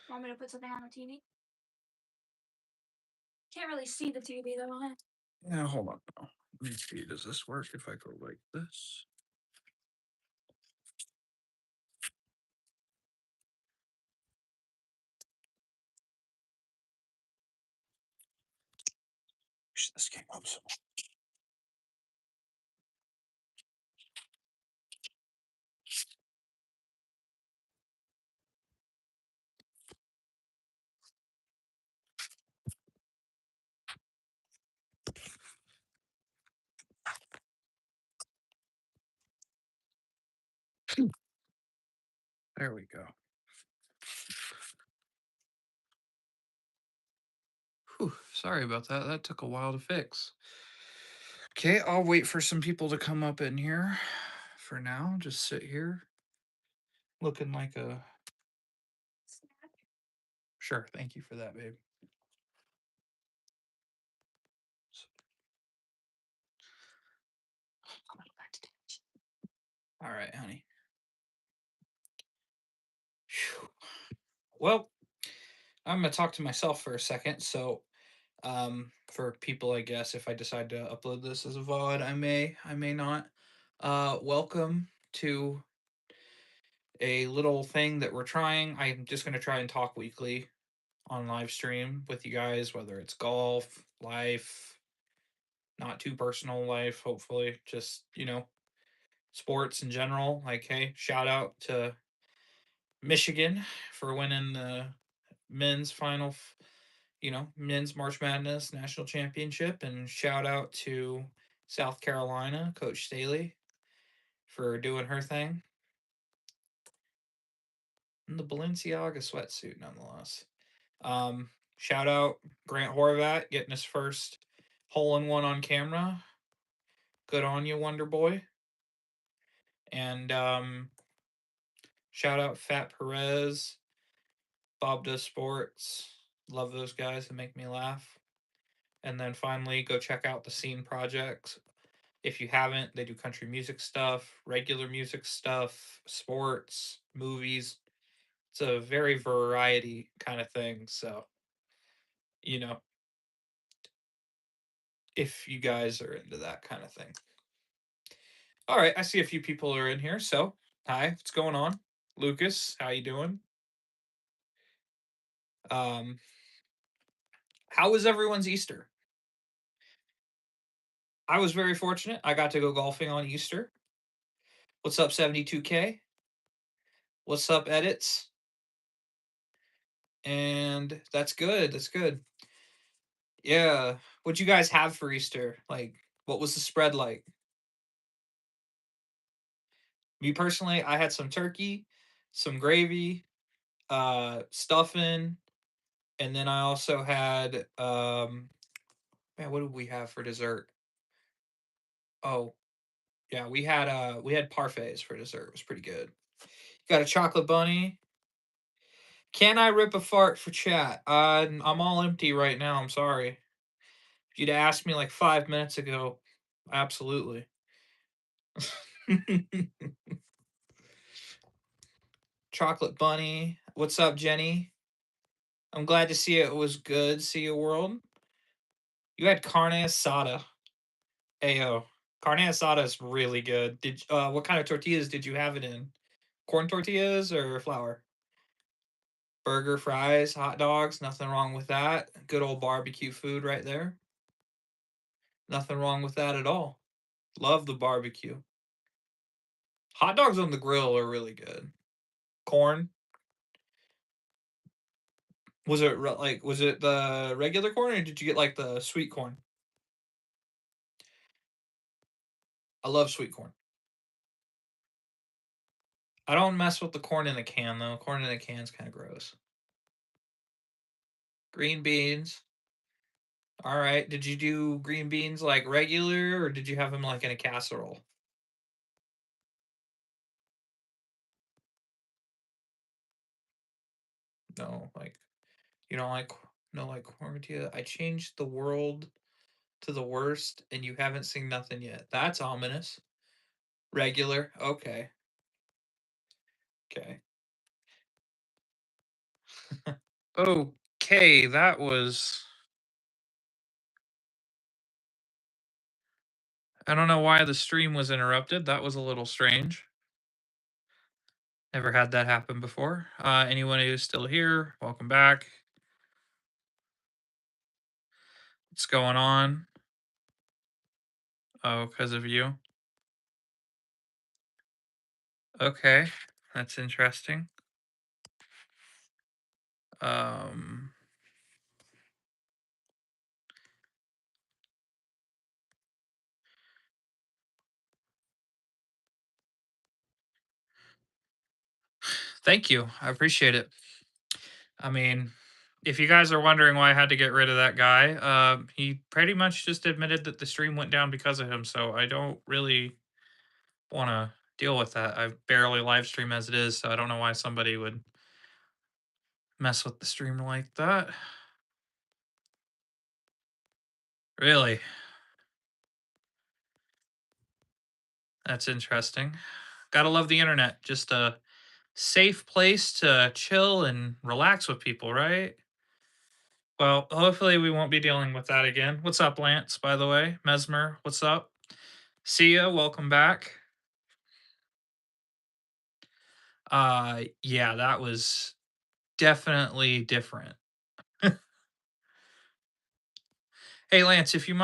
Want me to put something on the TV? Can't really see the TV though. Huh? Yeah, hold on. Let me see. Does this work if I go like this? Wish this came up so. There we go. Whew, sorry about that. That took a while to fix. Okay, I'll wait for some people to come up in here. For now, just sit here looking like a. Sure, thank you for that, babe. All right, honey. Whew. Well, I'm gonna talk to myself for a second. So, for people, I guess if I decide to upload this as a VOD, I may not. Welcome to a little thing that we're trying. I'm just gonna try and talk weekly on live stream with you guys, whether it's golf, life, not too personal life, hopefully, just sports in general. Like, hey, shout out to Michigan for winning the men's final, men's March Madness national championship, and shout out to South Carolina, Coach Staley, for doing her thing. In the Balenciaga sweatsuit, nonetheless. Shout out Grant Horvat getting his first hole-in-one on camera. Good on you, Wonder Boy. And shout out Fat Perez, Bob Does Sports. Love those guys that make me laugh. And then finally, go check out the Scene Projects. If you haven't, they do country music stuff, regular music stuff, sports, movies. It's a very variety kind of thing. So, if you guys are into that kind of thing. All right, I see a few people are in here. So, hi, what's going on? Lucas, how you doing? Um, how was everyone's Easter? I was very fortunate. I got to go golfing on Easter. What's up, 72K? What's up, edits? And that's good. That's good. Yeah. What'd you guys have for Easter? Like, what was the spread like? Me personally, I had some turkey, some gravy, stuffing, and then I also had man, what did we have for dessert? Oh, yeah, we had parfaits for dessert. It was pretty good. Got a chocolate bunny. Can I rip a fart for chat? I'm all empty right now. I'm sorry. If you'd asked me like 5 minutes ago, absolutely. Chocolate bunny. What's up, Jenny? I'm glad to see it was good. See you, world. You had carne asada. Ayo. Carne asada is really good. What kind of tortillas did you have it in? Corn tortillas or flour? Burger, fries, hot dogs, nothing wrong with that. Good old barbecue food right there. Nothing wrong with that at all. Love the barbecue. Hot dogs on the grill are really good. Corn. Was it the regular corn or did you get like the sweet corn? I love sweet corn. I don't mess with the corn in a can though. Corn in a can's kind of gross. Green beans. All right. Did you do green beans like regular or did you have them like in a casserole? No, like you don't like no like corn tortilla. I changed the world to the worst and you haven't seen nothing yet. That's ominous. Regular. Okay. Okay. Okay, that was. I don't know why the stream was interrupted. That was a little strange. Never had that happen before. Anyone who's still here, welcome back. What's going on? Oh, because of you. Okay, that's interesting. Um, Thank you. I appreciate it. I mean, if you guys are wondering why I had to get rid of that guy, he pretty much just admitted that the stream went down because of him. So I don't really want to deal with that. I barely live stream as it is, so I don't know why somebody would mess with the stream like that. Really? That's interesting. Gotta love the internet. Just a safe place to chill and relax with people, right? Well, hopefully we won't be dealing with that again. What's up, Lance, by the way? Mesmer, what's up? See ya, welcome back. Yeah, that was definitely different. Hey Lance, if you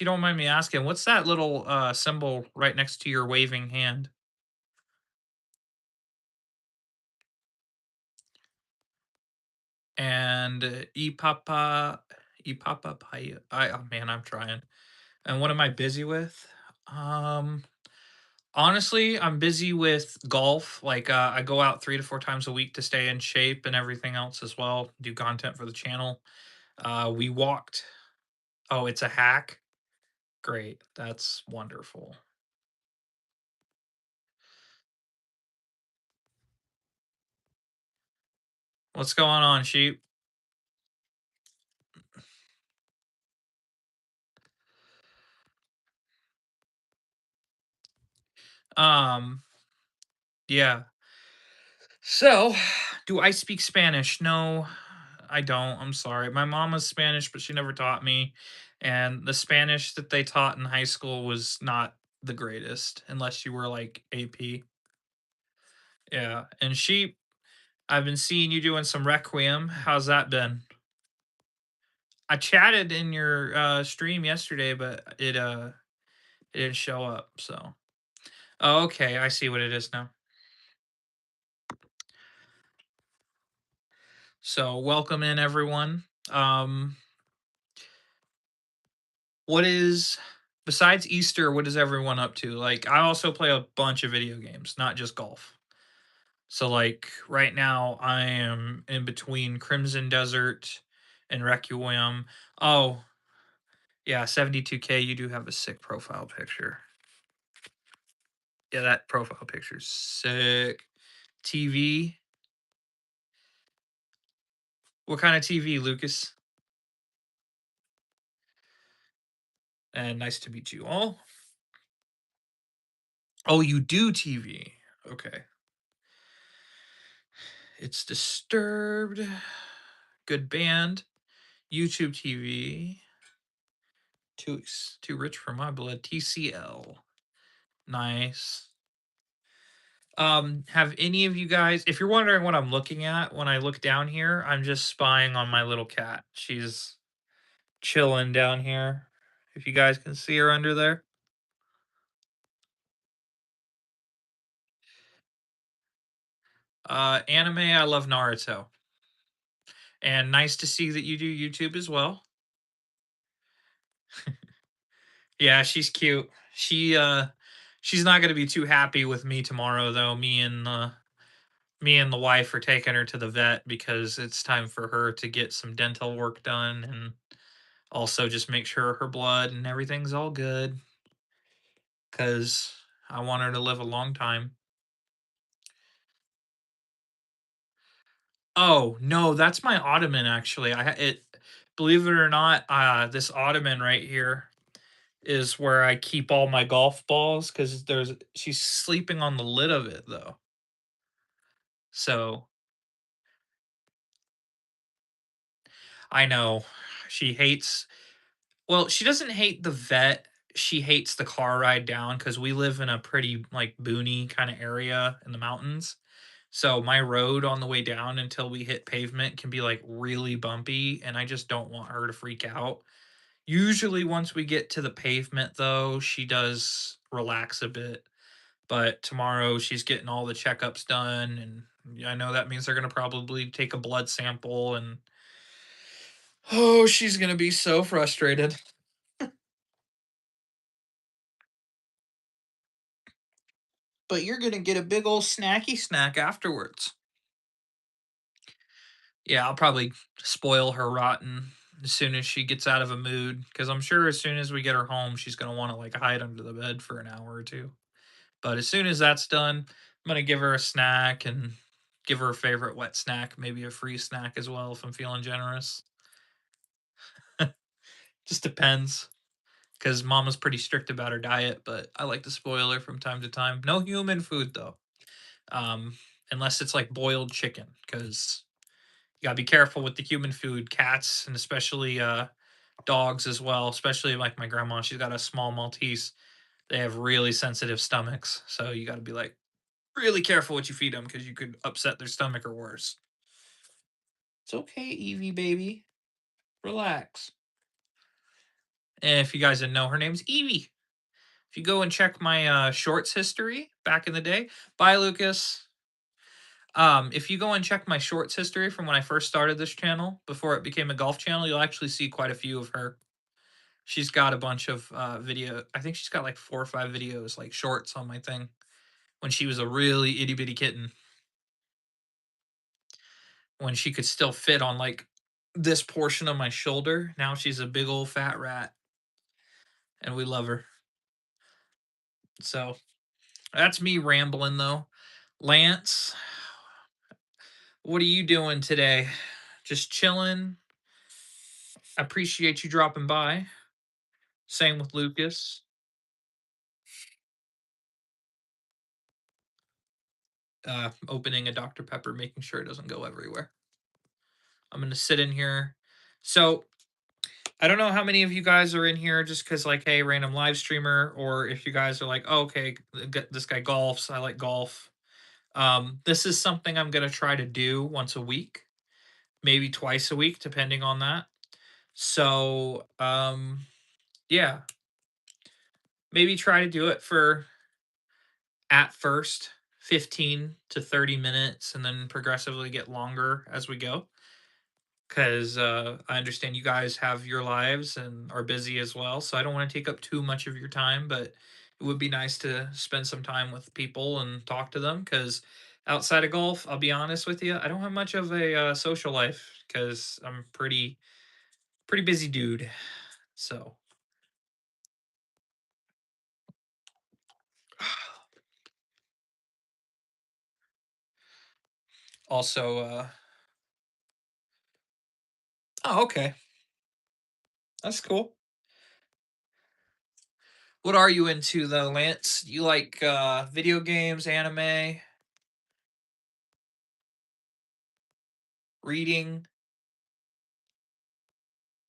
don't mind me asking, what's that little symbol right next to your waving hand? And Ipapa Paya. Oh man, I'm trying. And what am I busy with? Um Honestly, I'm busy with golf. Like I go out 3 to 4 times a week to stay in shape and everything else as well, do content for the channel. We walked. Oh, it's a hack. Great. That's wonderful. What's going on, sheep? Um, yeah. So, do I speak Spanish? No, I don't. I'm sorry. My mom was Spanish, but she never taught me. And the Spanish that they taught in high school was not the greatest, unless you were like AP. Yeah. And sheep, I've been seeing you doing some Requiem. How's that been? I chatted in your stream yesterday, but it didn't show up. So, oh, okay, I see what it is now. So, welcome in everyone. What is besides Easter? What is everyone up to? Like, I also play a bunch of video games, not just golf. So, like right now, I am in between Crimson Desert and Requiem. Oh, yeah, 72K. You do have a sick profile picture. Yeah, that profile picture's sick. TV. What kind of TV, Lucas? And nice to meet you all. Oh, you do TV. Okay. It's Disturbed. Good band. YouTube TV. Too rich for my blood. TCL. Nice. Have any of you guys, if you're wondering what I'm looking at when I look down here, I'm just spying on my little cat. She's chilling down here. If you guys can see her under there. Anime, I love Naruto. And nice to see that you do YouTube as well. Yeah, she's cute. She's not gonna be too happy with me tomorrow though. Me and the wife are taking her to the vet because it's time for her to get some dental work done and also just make sure her blood and everything's all good because I want her to live a long time. Oh no, that's my ottoman actually. Believe it or not, this ottoman right here is where I keep all my golf balls because she's sleeping on the lid of it though. So I know. She hates well, she doesn't hate the vet, she hates the car ride down because we live in a pretty, like, boony kinda area in the mountains. So, my road on the way down until we hit pavement can be, like, really bumpy, and I just don't want her to freak out. Usually, once we get to the pavement, though, she does relax a bit, but tomorrow she's getting all the checkups done, and I know that means they're gonna probably take a blood sample, and oh, she's gonna be so frustrated. But you're gonna get a big old snacky snack afterwards. Yeah, I'll probably spoil her rotten as soon as she gets out of a mood, because I'm sure as soon as we get her home, she's gonna wanna, like, hide under the bed for an hour or 2. But as soon as that's done, I'm gonna give her a snack and give her a favorite wet snack, maybe a free snack as well if I'm feeling generous. Just depends, because mama's pretty strict about her diet, but I like to spoil her from time to time. No human food, though, um, unless it's, like, boiled chicken, because you gotta be careful with the human food. Cats and especially dogs as well, especially like my grandma. She's got a small Maltese. They have really sensitive stomachs, so you got to be like really careful what you feed them because you could upset their stomach or worse. It's okay, Evie baby. Relax. And if you guys didn't know, her name's Evie. If you go and check my shorts history back in the day, bye Lucas. If you go and check my shorts history from when I first started this channel before it became a golf channel, you'll actually see quite a few of her. She's got a bunch of video. I think she's got like 4 or 5 videos, like shorts on my thing when she was a really itty bitty kitten, when she could still fit on like this portion of my shoulder. Now she's a big old fat rat, and we love her. So that's me rambling though. Lance, what are you doing today? Just chilling. I appreciate you dropping by. Same with Lucas. Opening a Dr. Pepper, making sure it doesn't go everywhere. I'm gonna sit in here. So I don't know how many of you guys are in here just because, like, hey, random live streamer, or if you guys are like, oh, okay, this guy golfs. I like golf. This is something I'm gonna try to do once a week, maybe twice a week, depending on that. So, yeah, maybe try to do it for at first 15 to 30 minutes, and then progressively get longer as we go. Because I understand you guys have your lives and are busy as well. So I don't want to take up too much of your time, but it would be nice to spend some time with people and talk to them. Because outside of golf, I'll be honest with you, I don't have much of a social life because I'm pretty busy dude. So also, oh, okay, that's cool. What are you into though, Lance? You like video games, anime, reading?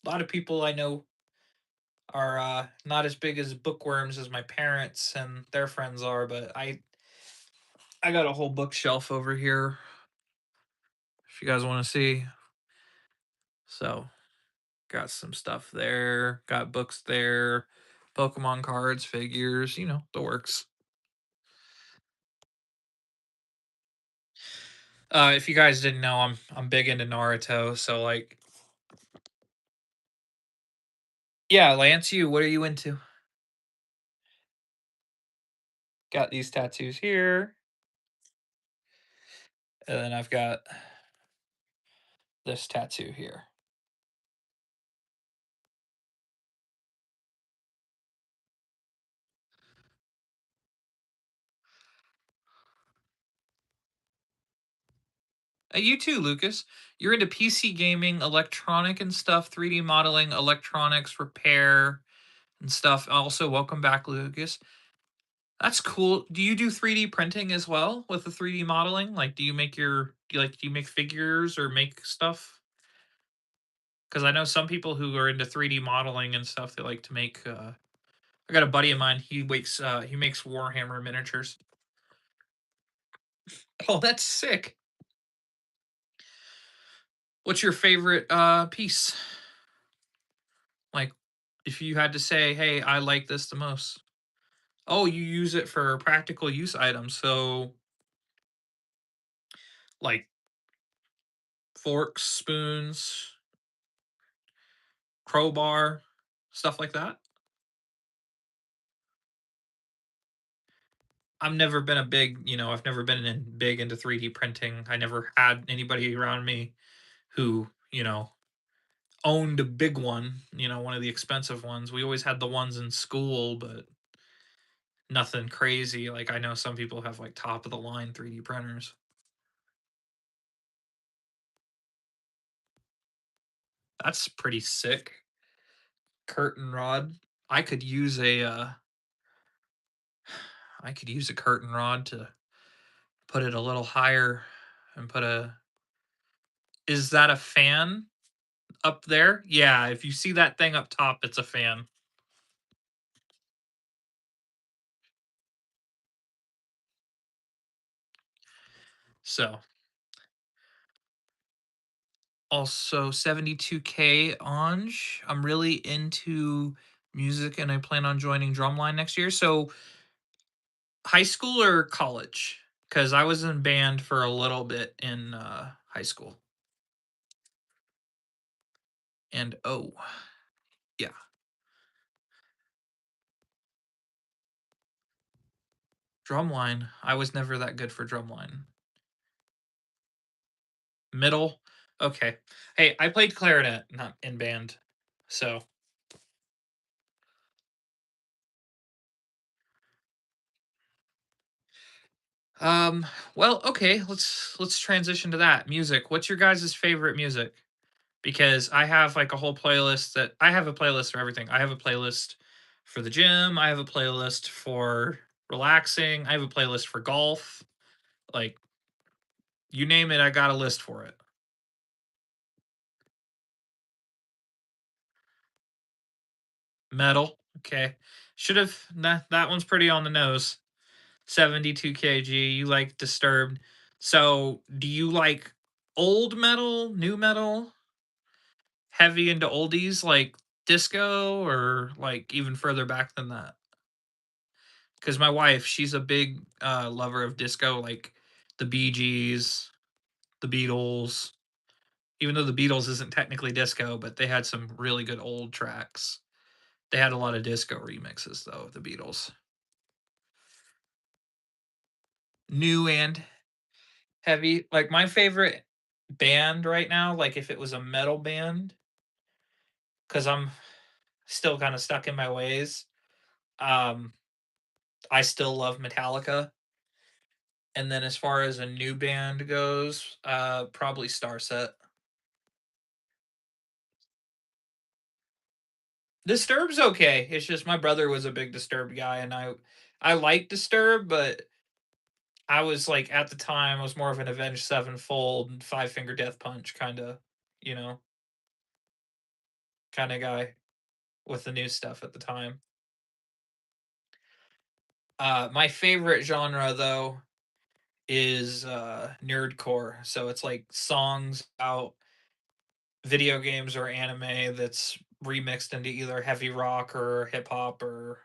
A lot of people I know are not as big as bookworms as my parents and their friends are, but I got a whole bookshelf over here if you guys want to see. So got some stuff there, got books there, Pokemon cards, figures, the works. If you guys didn't know, I'm big into Naruto, so like, yeah, Lance, what are you into? Got these tattoos here, and then I've got this tattoo here. You too, Lucas. You're into PC gaming, electronic and stuff, 3D modeling, electronics repair and stuff. Also, welcome back, Lucas. That's cool. Do you do 3D printing as well with the 3D modeling? Like, do you make figures or make stuff? Because I know some people who are into 3D modeling and stuff. They like to make. I got a buddy of mine. He makes Warhammer miniatures. Oh, that's sick. What's your favorite piece? Like, if you had to say, "Hey, I like this the most." Oh, you use it for practical use items. So, like forks, spoons, crowbar, stuff like that. I've never been a big, I've never been big into 3D printing. I never had anybody around me who, owned a big one, one of the expensive ones. We always had the ones in school, but nothing crazy. Like I know some people have like top of the line 3D printers. That's pretty sick. Curtain rod. I could use a I could use a curtain rod to put it a little higher and put a is that a fan up there? Yeah, if you see that thing up top, it's a fan. So, also 72K Ange. I'm really into music and I plan on joining Drumline next year. So, high school or college? Because I was in band for a little bit in high school. And oh, yeah. Drumline. I was never that good for drumline. Middle. Okay. Hey, I played clarinet, not in band. So, um, well, okay, let's transition to that. Music. What's your guys' favorite music? Because I have like a whole playlist that I have a playlist for everything. I have a playlist for the gym, I have a playlist for relaxing, I have a playlist for golf. Like you name it, I got a list for it. Metal. Okay. Should have that one's pretty on the nose. 72 kg. You like Disturbed. So, do you like old metal, new metal, heavy into oldies like disco, or like even further back than that? Because my wife, she's a big lover of disco, like the Bee Gees, the Beatles. Even though the Beatles isn't technically disco, but they had some really good old tracks. They had a lot of disco remixes, though, the Beatles. New and heavy. Like my favorite band right now, like if it was a metal band, because I'm still kind of stuck in my ways. Um, I still love Metallica. And then as far as a new band goes, probably Starset. Disturbed's okay. It's just my brother was a big Disturbed guy, and I like Disturbed, but I was like at the time I was more of an Avenged Sevenfold, Five Finger Death Punch you know, kind of guy with the new stuff at the time. My favorite genre though is nerdcore. So it's like songs about video games or anime that's remixed into either heavy rock or hip hop or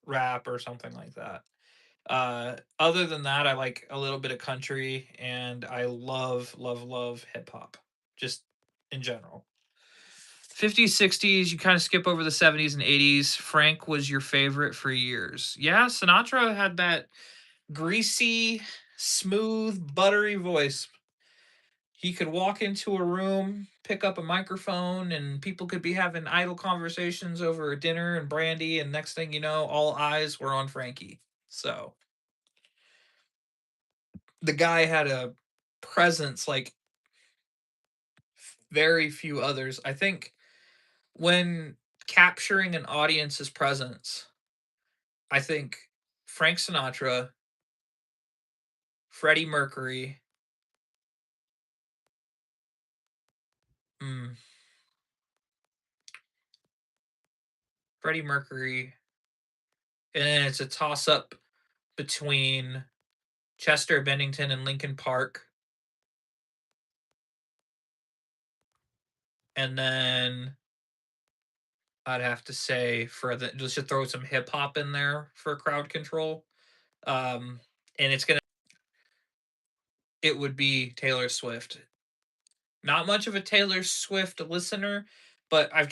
rap or something like that. Other than that, I like a little bit of country and I love hip hop just in general. 50s, 60s, you kind of skip over the 70s and 80s. Frank was your favorite for years. Yeah, Sinatra had that greasy, smooth, buttery voice. He could walk into a room, pick up a microphone, and people could be having idle conversations over dinner and brandy, and next thing you know, all eyes were on Frankie. So the guy had a presence like very few others. I think when capturing an audience's presence, I think Frank Sinatra, Freddie Mercury, mm, Freddie Mercury, and then it's a toss up between Chester Bennington and Linkin Park, and then I'd have to say for the just to throw some hip hop in there for crowd control. Um, and it would be Taylor Swift. Not much of a Taylor Swift listener, but I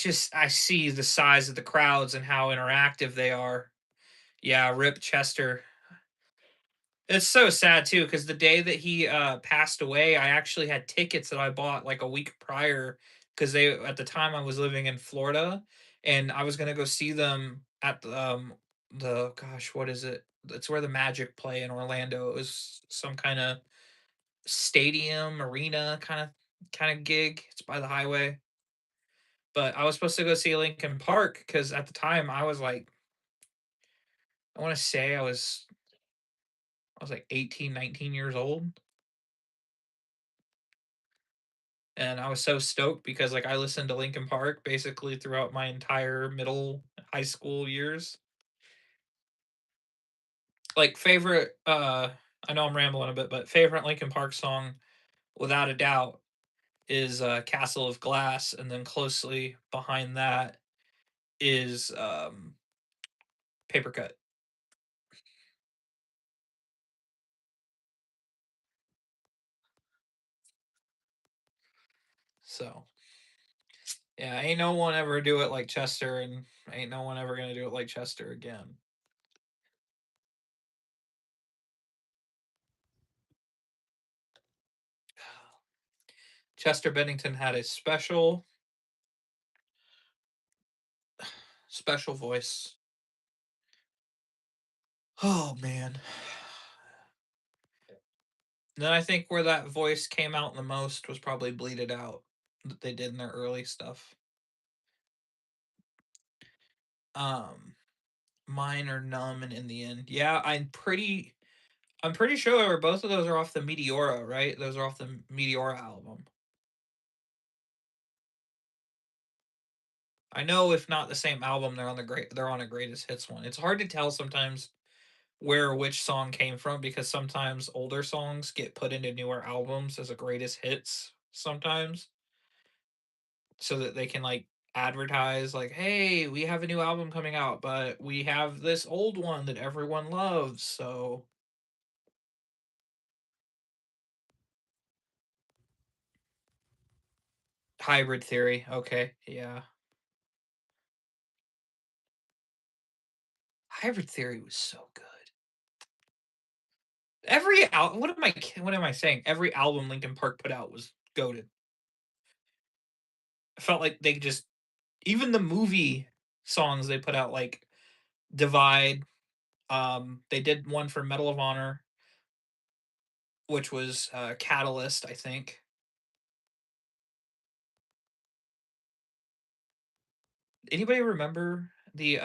see the size of the crowds and how interactive they are. Yeah, Rip Chester. It's so sad too because the day that he passed away, I actually had tickets that I bought like a week prior because they at the time I was living in Florida and I was gonna go see them at the gosh, what is it? It's where the Magic play in Orlando. It was some kind of stadium arena kind of gig. It's by the highway. But I was supposed to go see Linkin Park because at the time I was like, I want to say I was like 18, 19 years old. And I was so stoked because like I listened to Linkin Park basically throughout my entire middle high school years. Like favorite I know I'm rambling a bit, but favorite Linkin Park song without a doubt is Castle of Glass, and then closely behind that is Paper Cut. So yeah, ain't no one ever do it like Chester, and ain't no one ever gonna do it like Chester again. Chester Bennington had a special voice. Oh man. Then I think where that voice came out the most was probably Bleed It Out that they did in their early stuff. Um Mine are Numb and In the End. Yeah, I'm pretty sure both of those are off the Meteora, right? Those are off the Meteora album. I know if not the same album, they're on a greatest hits one. It's hard to tell sometimes where which song came from because sometimes older songs get put into newer albums as a greatest hits sometimes so that they can like advertise like, hey, we have a new album coming out, but we have this old one that everyone loves. So Hybrid Theory. Okay, yeah. Hybrid Theory was so good. What am I saying? Every album Linkin Park put out was goaded. I felt like they just even the movie songs they put out like Divide. They did one for Medal of Honor, which was Catalyst, I think. Anybody remember the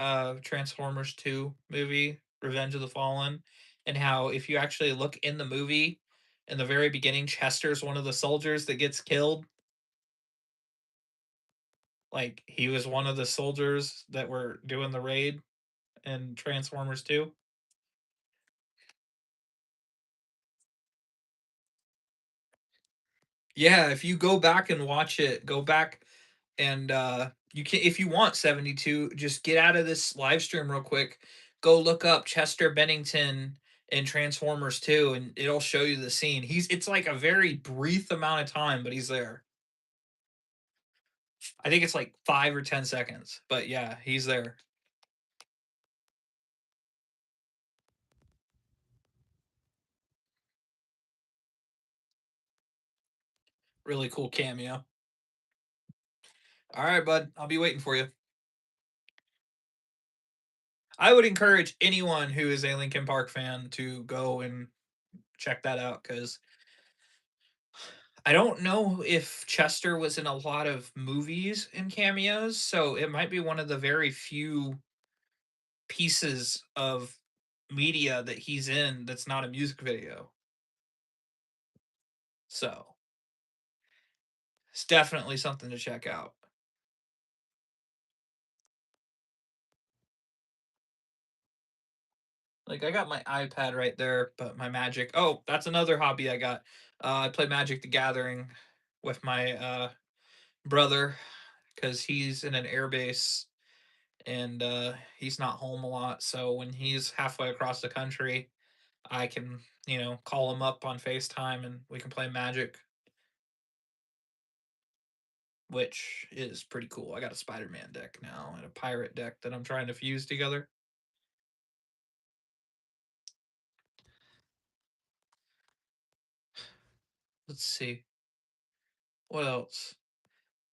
Transformers 2 movie, Revenge of the Fallen, and how if you actually look in the movie, in the very beginning, Chester's one of the soldiers that gets killed. Like he was one of the soldiers that were doing the raid in Transformers 2. Yeah, if you go back and watch it, go back and you can if you want 72, just get out of this live stream real quick. Go look up Chester Bennington in Transformers 2 and it'll show you the scene. It's like a very brief amount of time, but he's there. I think it's like 5 or 10 seconds, but yeah, he's there. Really cool cameo. All right, bud. I'll be waiting for you. I would encourage anyone who is a Linkin Park fan to go and check that out because I don't know if Chester was in a lot of movies and cameos, so it might be one of the very few pieces of media that he's in that's not a music video. So it's definitely something to check out. Like I got my iPad right there, but my Magic. Oh, that's another hobby I got. I play Magic the Gathering with my brother because he's in an air base and he's not home a lot. So when he's halfway across the country, I can, call him up on FaceTime and we can play Magic, which is pretty cool. I got a Spider-Man deck now and a pirate deck that I'm trying to fuse together. Let's see. What else?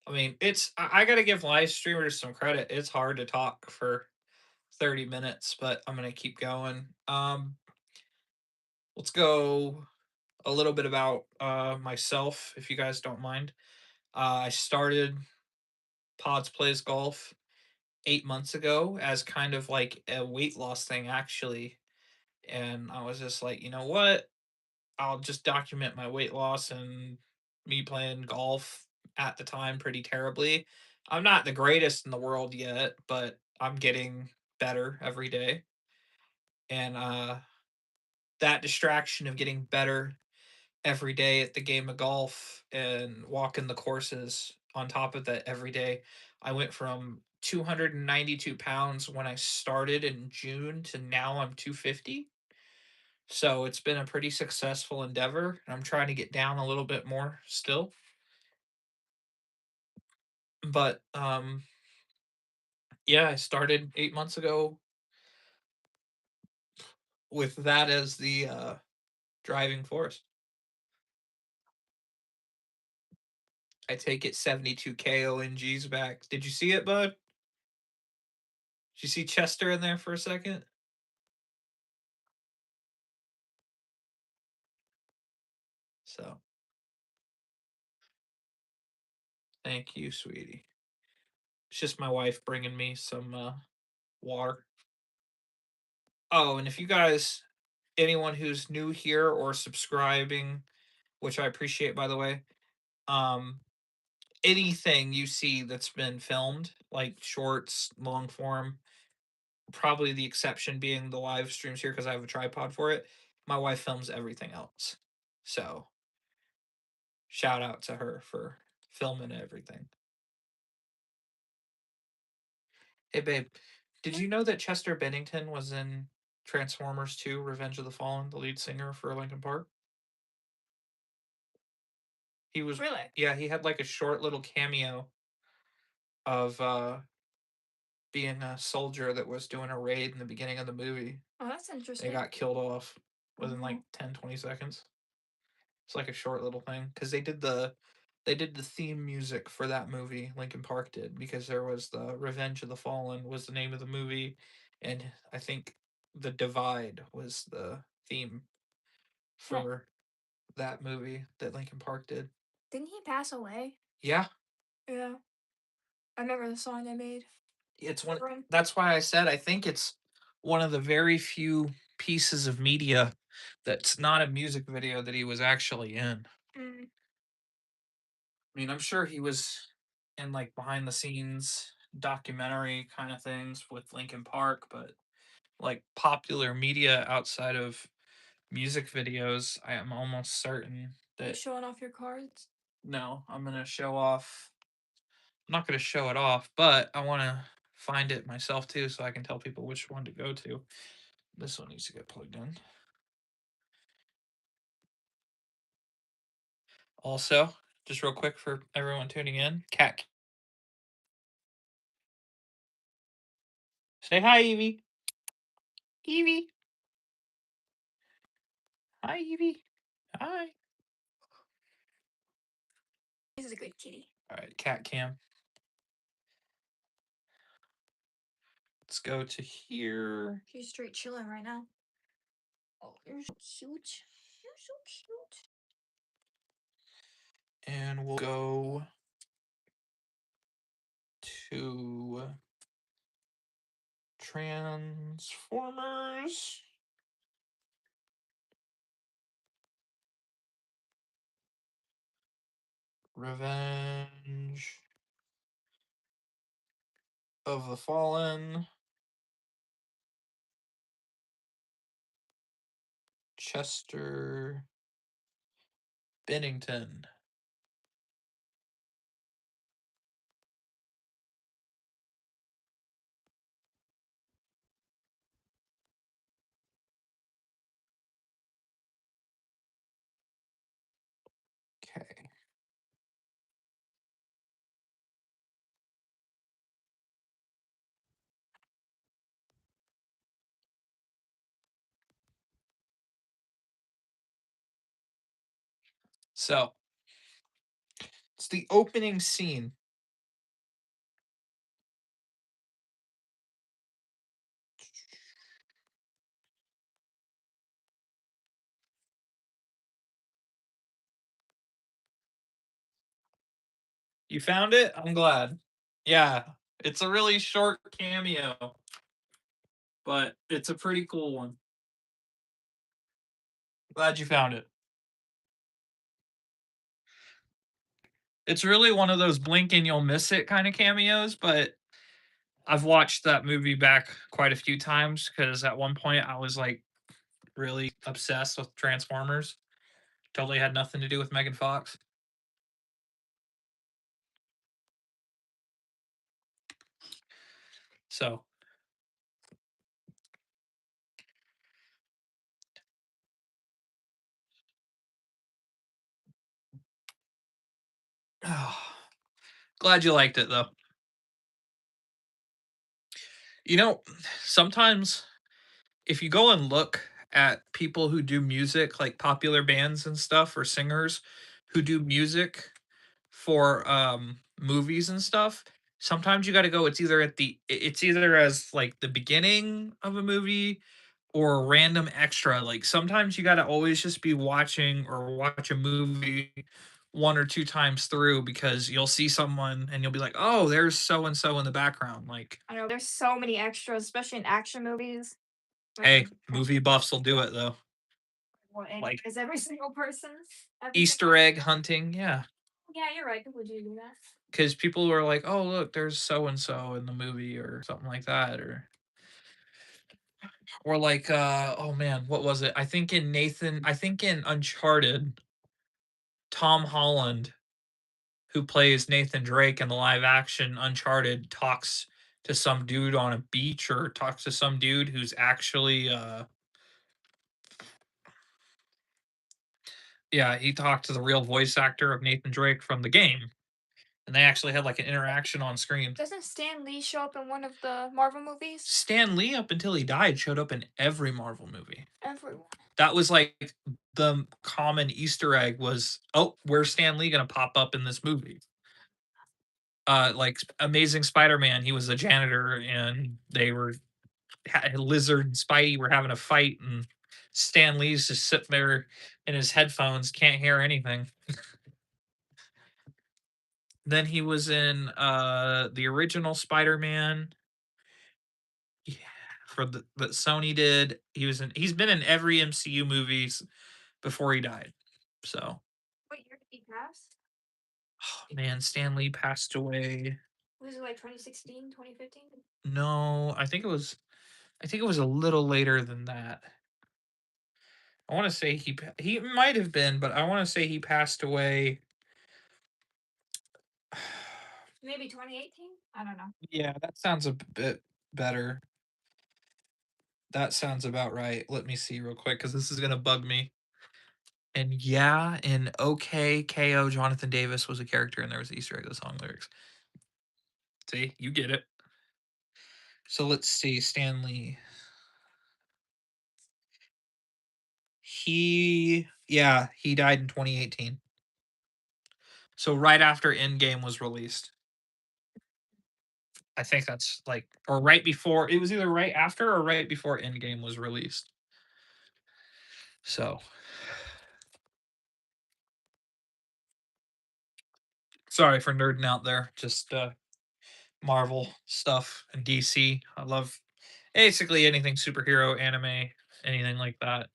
I mean, I gotta give live streamers some credit. It's hard to talk for 30 minutes, but I'm gonna keep going. Let's go a little bit about myself, if you guys don't mind. I started Pods Plays Golf 8 months ago as kind of like a weight loss thing, actually. And I was just like, you know what? I'll just document my weight loss and me playing golf at the time pretty terribly. I'm not the greatest in the world yet, but I'm getting better every day. And that distraction of getting better every day at the game of golf and walking the courses on top of that every day, I went from 292 pounds when I started in June to now I'm 250. So it's been a pretty successful endeavor. I'm trying to get down a little bit more still. But yeah, I started 8 months ago with that as the driving force. I take it 72K ONGs back. Did you see it, bud? Did you see Chester in there for a second? So thank you, sweetie. It's just my wife bringing me some water. Oh, and if you guys, anyone who's new here or subscribing, which I appreciate by the way, um, anything you see that's been filmed, like shorts, long form, probably the exception being the live streams here because I have a tripod for it. My wife films everything else. So shout out to her for filming everything. Hey babe, did you know that Chester Bennington was in Transformers 2 Revenge of the Fallen, the lead singer for Linkin Park? He was Really? Yeah, he had like a short little cameo of being a soldier that was doing a raid in the beginning of the movie. Oh, that's They interesting. got killed off within like Oh. 10-20 seconds. It's like a short little thing because they did the theme music for that movie. Linkin Park did because there was the Revenge of the Fallen was the name of the movie, and I think the Divide was the theme Huh. for that movie that Linkin Park did. Didn't he pass away? Yeah, Yeah. I remember the song they made. it's one. For him. That's why I said I think it's one of the very few pieces of media that's not a music video that he was actually in. Mm. I mean, I'm sure he was in like behind the scenes documentary kind of things with Linkin Park, but like popular media outside of music videos, I am almost certain You that showing off your cards? no, I'm gonna show off. I'm not gonna show it off, but I want to find it myself too, so I can tell people which one to go to. This one needs to get plugged in. Also, just real quick for everyone tuning in, Cat, say hi, Evie. Evie, hi, Evie. Hi. This is a good kitty. All right, cat cam. Let's go to here. She's straight chilling right now. Oh, you're so cute. You're so cute. And we'll go to Transformers. Revenge of the Fallen. Chester Bennington. Okay. So it's the opening scene. You found it? I'm glad. Yeah, it's a really short cameo, but it's a pretty cool one. Glad you found it. It's really one of those blink and you'll miss it kind of cameos, but I've watched that movie back quite a few times because at one point I was like really obsessed with Transformers. Totally had nothing to do with Megan Fox. So glad you liked it though. You know, sometimes if you go and look at people who do music, like popular bands and stuff, or singers who do music for movies and stuff, sometimes you got to go it's either as like the beginning of a movie or a random extra. Like sometimes you got to always just be watching or watch a movie one or two times through because you'll see someone and you'll be like, "Oh, there's so and so in the background." Like, I know there's so many extras, especially in action movies. hey, Where movie buffs will do it though. what Like is every single person? Every Easter single. egg hunting, yeah. Yeah, you're right. People do do that. Because people were like, "Oh, look, there's so and so in the movie," or something like that, or like, oh man, what was it? I think in Uncharted, Tom Holland, who plays Nathan Drake in the live action Uncharted, talks to some dude on a beach, or talks to some dude who's actually, yeah, he talked to the real voice actor of Nathan Drake from the game, and they actually had like an interaction on screen. Doesn't Stan Lee show up in one of the Marvel movies? Stan Lee, up until he died, showed up in every Marvel movie. Everyone. That was like the common Easter egg was, oh, where's Stan Lee gonna pop up in this movie? Like Amazing Spider-Man, he was a janitor, and Lizard and Spidey were having a fight, and Stan Lee's just sitting there in his headphones, can't hear anything. Then he was in the original Spider-Man. Yeah, for the that Sony did. He's been in every MCU movies before he died. So, What year did he pass? oh, man, Stan Lee passed away. Was it like 2016, 2015? No, I think it was a little later than that. I want to say he might have been, but I want to say he passed away. Maybe 2018? I don't know. Yeah, that sounds a bit better. That sounds about right. Let me see real quick because this is gonna bug me. And yeah, in OK KO, Jonathan Davis was a character, and there was Easter egg of the song lyrics. See, you get it. So let's see, Stanley. He died in 2018. So right after Endgame was released. I think that's like, or right before. It was either right after or right before Endgame was released. So sorry for nerding out there. Just Marvel stuff and DC. I love basically anything superhero, anime, anything like that.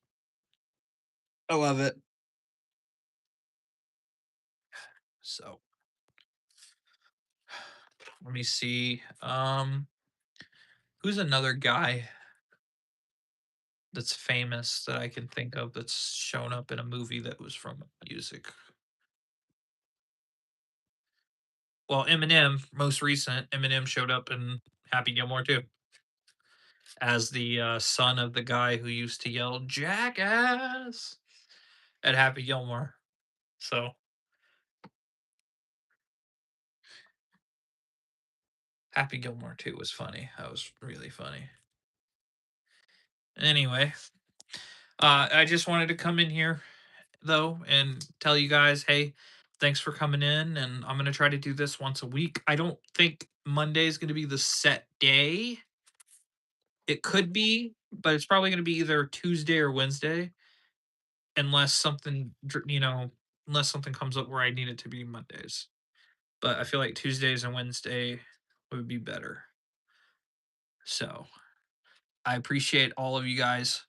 I love it. So let me see. Who's another guy? that's famous that I can think of that's shown up in a movie that was from music. Well, Eminem, most recent, Eminem showed up in Happy Gilmore too, as the son of the guy who used to yell "Jackass" at Happy Gilmore. So Happy Gilmore 2 was funny. That was really funny. Anyway, I just wanted to come in here though and tell you guys, hey, thanks for coming in, and I'm gonna try to do this once a week. I don't think Monday is gonna be the set day. It could be, but it's probably gonna be either Tuesday or Wednesday, unless unless something comes up where I need it to be Mondays. But I feel like Tuesdays and Wednesday would be better. So I appreciate all of you guys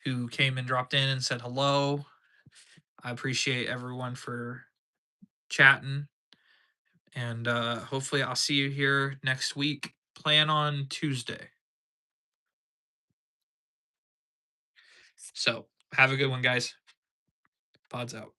who came and dropped in and said hello. I appreciate everyone for chatting. And hopefully, I'll see you here next week. Plan on Tuesday. So, have a good one, guys. Pods out.